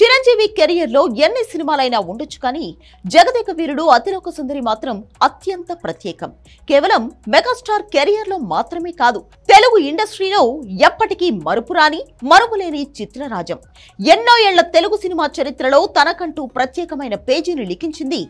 Chiranjeevi career లో ఎన్ని సినిమాలైనా ఉండొచ్చు కానీ జగదేక వీరుడు అతిలోక సుందరి మాత్రం అత్యంత ప్రత్యేకం. కేవలం మెగాస్టార్ కెరియర్ లో మాత్రమే కాదు, తెలుగు ఇండస్ట్రీలో ఎప్పటికీ మరుపురాని మరుపులేని చిత్రరాజం. ఎన్నో ఏళ్ల తెలుగు సినిమా చరిత్రలో తనకంటూ ప్రత్యేకమైన పేజీని లిఖించింది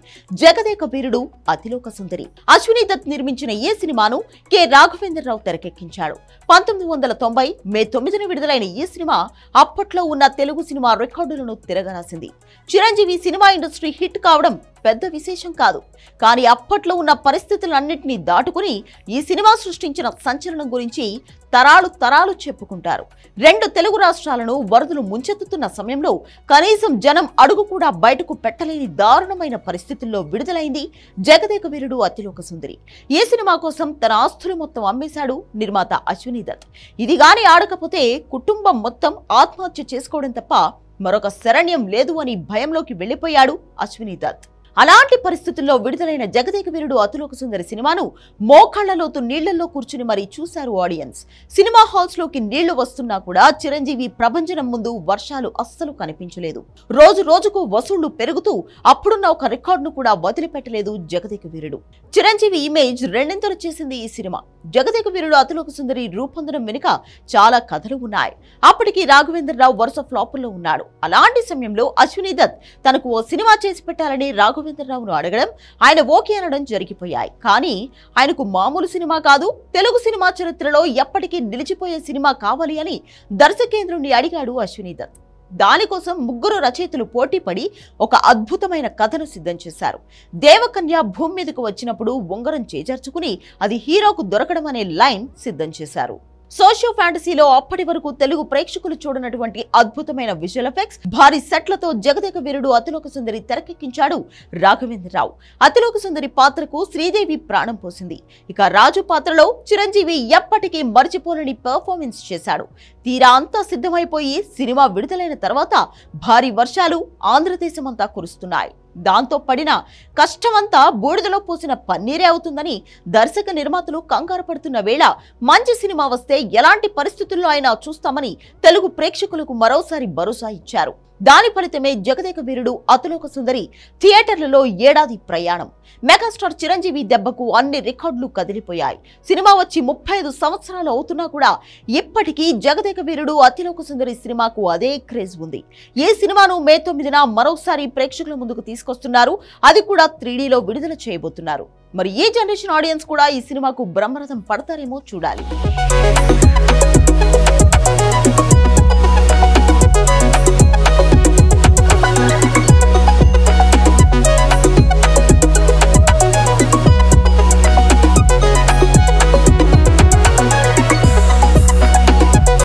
జగదేక వీరుడు అతిలోక సుందరి. అశ్విని దత్ నిర్మించిన ఈ సినిమాను కె రాఘవేంద్రరావు తెరకెక్కించాడు. 1990 మే 9న విడుదలైన ఈ సినిమా అప్పట్లో ఉన్న తెలుగు సినిమా రికార్డులను తిరగరాసింది. చిరంజీవి సినిమా ఇండస్ట్రీ హిట్ కావడం పెద్ద విశేషం కాదు, కానీ అప్పట్లో ఉన్న పరిస్థితులన్నింటినీ దాటుకుని ఈ సినిమా సృష్టించిన సంచలనం గురించి తరాలు చెప్పుకుంటారు. 2 తెలుగు రాష్ట్రాలను వరదలు ముంచెత్తుతున్న సమయంలో కనీసం జనం అడుగు కూడా బయటకు పెట్టలేని దారుణమైన పరిస్థితుల్లో విడుదలైంది జగదేక వీరుడు అతిలోక సుందరి. ఈ సినిమా కోసం తన ఆస్తులు మొత్తం అమ్మేశాడు నిర్మాత అశ్విని దత్. ఇది గాని ఆడకపోతే కుటుంబం మొత్తం ఆత్మహత్య చేసుకోవడం తప్ప మరొక శరణ్యం లేదు అని భయంలోకి వెళ్లిపోయాడు అశ్విని దత్. అలాంటి పరిస్థితుల్లో విడుదలైన జగదేక వీరుడు అతిలోక సుందరి సినిమాను మోకాళ్లలోతు నీళ్లలో కూర్చుని మరీ చూశారు ఆడియన్స్. సినిమా హాల్స్ లోకి నీళ్లు వస్తున్నా కూడా చిరంజీవి ప్రభంజనం ముందు వర్షాలు అస్సలు కనిపించలేదు. రోజు రోజుకు వసూళ్లు పెరుగుతూ అప్పుడున్న ఒక రికార్డును కూడా వదిలిపెట్టలేదు జగదేక వీరుడు. చిరంజీవి ఇమేజ్ రెండింతలు చేసింది ఈ సినిమా. జగదేక వీరుడు అతిలోక సుందరి రూపొందడం వెనుక చాలా కథలు ఉన్నాయి. అప్పటికి రాఘవేంద్రరావు వరుస ఫ్లాపుల్లో ఉన్నాడు. అలాంటి సమయంలో అశ్విని దత్ తనకు ఓ సినిమా చేసి పెట్టాలని రాఘవేంద్రరావును అడగడం, ఆయన ఓకే అనడం జరిగిపోయాయి. కానీ ఆయనకు మామూలు సినిమా కాదు, తెలుగు సినిమా చరిత్రలో ఎప్పటికీ నిలిచిపోయే సినిమా కావాలి అని దర్శకేంద్రుణ్ణి అడిగాడు అశ్విని దత్. దానికోసం 3 రచయితలు పోటీపడి ఒక అద్భుతమైన కథను సిద్ధం చేశారు. దేవకన్య భూమి మీదకు వచ్చినప్పుడు ఉంగరం చేజార్చుకుని అది హీరోకు దొరకడం అనే లైన్ సిద్ధం చేశారు. సోషియో ఫ్యాంటసీలో అప్పటి వరకు తెలుగు ప్రేక్షకులు చూడనటువంటి అద్భుతమైన విజువల్ ఎఫెక్ట్స్, భారీ సెట్లతో జగదేక వీరుడు అతిలోక సుందరి తెరకెక్కించాడు రాఘవేంద్రరావు. అతిలోక సుందరి పాత్రకు శ్రీదేవి ప్రాణం పోసింది. ఇక రాజు పాత్రలో చిరంజీవి ఎప్పటికీ మర్చిపోలేని పెర్ఫార్మెన్స్ చేశాడు. తీరా అంతా సిద్ధమైపోయి సినిమా విడుదలైన తర్వాత భారీ వర్షాలు ఆంధ్రదేశమంతా కురుస్తున్నాయి. దాంతో పడిన కష్టమంతా బూడిదలో పోసిన పన్నీరే అవుతుందని దర్శక నిర్మాతలు కంగారు పడుతున్న వేళ మంచి సినిమా వస్తే ఎలాంటి పరిస్థితుల్లో అయినా చూస్తామని తెలుగు ప్రేక్షకులకు మరోసారి భరోసా ఇచ్చారు. దాని ఫలితమే జగదేక వీరుడు అతిలోక సుందరి థియేటర్లలో ఏడాది ప్రయాణం. మెగాస్టార్ చిరంజీవి దెబ్బకు అన్ని రికార్డులు కదిలిపోయాయి. సినిమా వచ్చి 35 సంవత్సరాలు అవుతున్నా కూడా ఇప్పటికీ జగదేక వీరుడు అతిలోక సుందరి సినిమాకు అదే క్రేజ్ ఉంది. ఈ సినిమాను మే 9న మరోసారి ప్రేక్షకుల ముందుకు తీసుకొస్తున్నారు. అది కూడా 3Dలో విడుదల చేయబోతున్నారు. మరి ఈ జనరేషన్ ఆడియన్స్ కూడా ఈ సినిమాకు బ్రహ్మరథం పడతారేమో చూడాలి.